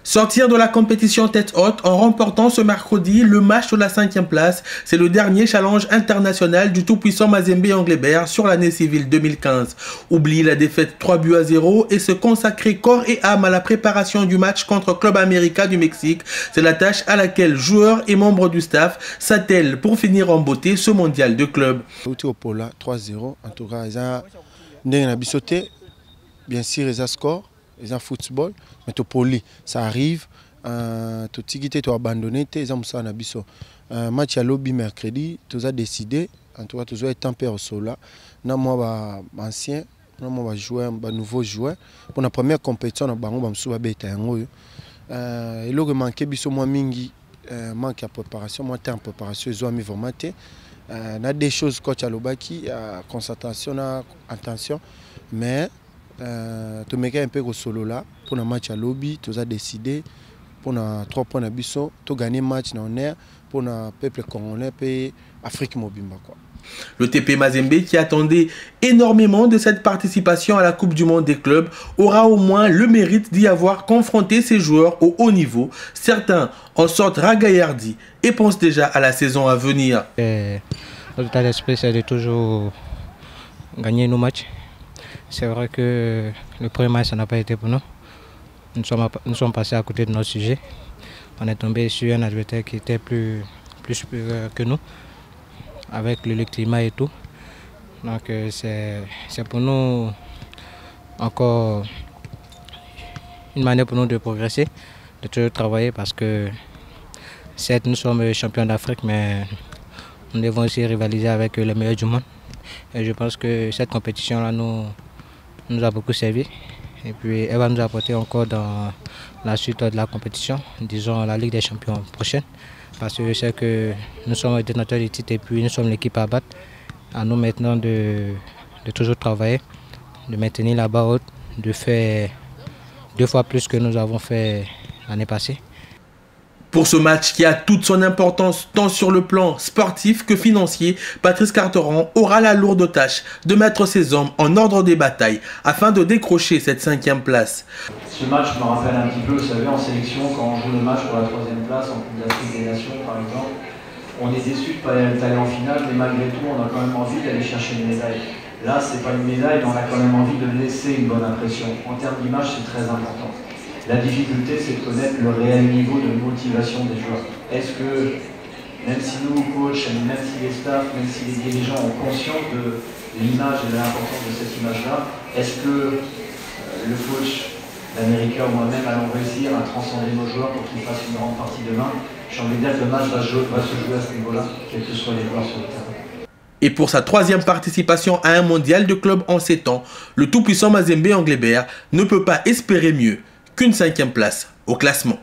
Sortir de la compétition tête haute en remportant ce mercredi le match de la 5e place, c'est le dernier challenge international du tout-puissant Mazembe Anglebert sur l'année civile 2015. Oublier la défaite 3-0 et se consacrer corps et âme à la préparation du match contre Club América du Mexique, c'est la tâche à laquelle joueurs et membres du staff s'attellent pour finir en beauté ce mondial de club. 3-0, en tout cas, bien sûr, ils ont score. Ils ont football, mais tu poli, ça arrive. Tu tigité, tu abandonné, tu as un abisso. Match à lobby mercredi, tu as décidé, en tout cas, tu as été tempéré au sol là. Nous, moi, ancien, nous, joueur, nouveau joueur. Pour la première compétition, nous avons joué à et là, il manque bisso moi mingi, manque de préparation, moi en préparation, ils ont mis vraiment. Il y a des choses coach à l'obaki, concentration, attention, mais tu mets un peu au solo là pour le match à lobby, tu as décidé pour 3 points d'abisson, tu gagner match dans l'air pour le peuple congolais et Afrique Mobimba quoi. Le TP Mazembe, qui attendait énormément de cette participation à la Coupe du Monde des clubs, aura au moins le mérite d'y avoir confronté ses joueurs au haut niveau. Certains en sortent ragaillardis et pensent déjà à la saison à venir. Notre état d'esprit, c'est de toujours gagner nos matchs. C'est vrai que le premier match, ça n'a pas été pour nous. Nous sommes passés à côté de notre sujet. On est tombé sur un adversaire qui était plus supérieur que nous, avec le climat et tout. Donc c'est pour nous encore une manière pour nous de progresser, de toujours travailler parce que certes nous sommes champions d'Afrique, mais nous devons aussi rivaliser avec les meilleurs du monde. Et je pense que cette compétition-là nous a beaucoup servi. Et puis elle va nous apporter encore dans la suite de la compétition, disons la Ligue des Champions prochaine. Parce que je sais que nous sommes détenteurs du titre et puis nous sommes l'équipe à battre. À nous maintenant de toujours travailler, de maintenir la barre haute, de faire 2 fois plus que nous avons fait l'année passée. Pour ce match qui a toute son importance tant sur le plan sportif que financier, Patrice Carteron aura la lourde tâche de mettre ses hommes en ordre des batailles afin de décrocher cette 5e place. Ce match me rappelle un petit peu, vous savez, en sélection, quand on joue le match pour la 3e place en Coupe d'Afrique des Nations par exemple, on est déçu de ne pas aller en finale, mais malgré tout, on a quand même envie d'aller chercher une médaille. Là, ce n'est pas une médaille, mais on a quand même envie de laisser une bonne impression. En termes d'image, c'est très important. La difficulté, c'est de connaître le réel niveau de motivation des joueurs. Est-ce que, même si nous, coachs, même si les staffs, même si les dirigeants ont conscience de l'image et de l'importance de cette image-là, est-ce que le coach, l'Américain ou moi-même allons réussir à transcender nos joueurs pour qu'ils fassent une grande partie demain? J'ai envie de dire que le match va se jouer à ce niveau-là, quels que soient les joueurs sur le terrain. Et pour sa 3e participation à un mondial de club en 7 ans, le tout-puissant Mazembe Anglebert ne peut pas espérer mieux qu'une 5e place au classement.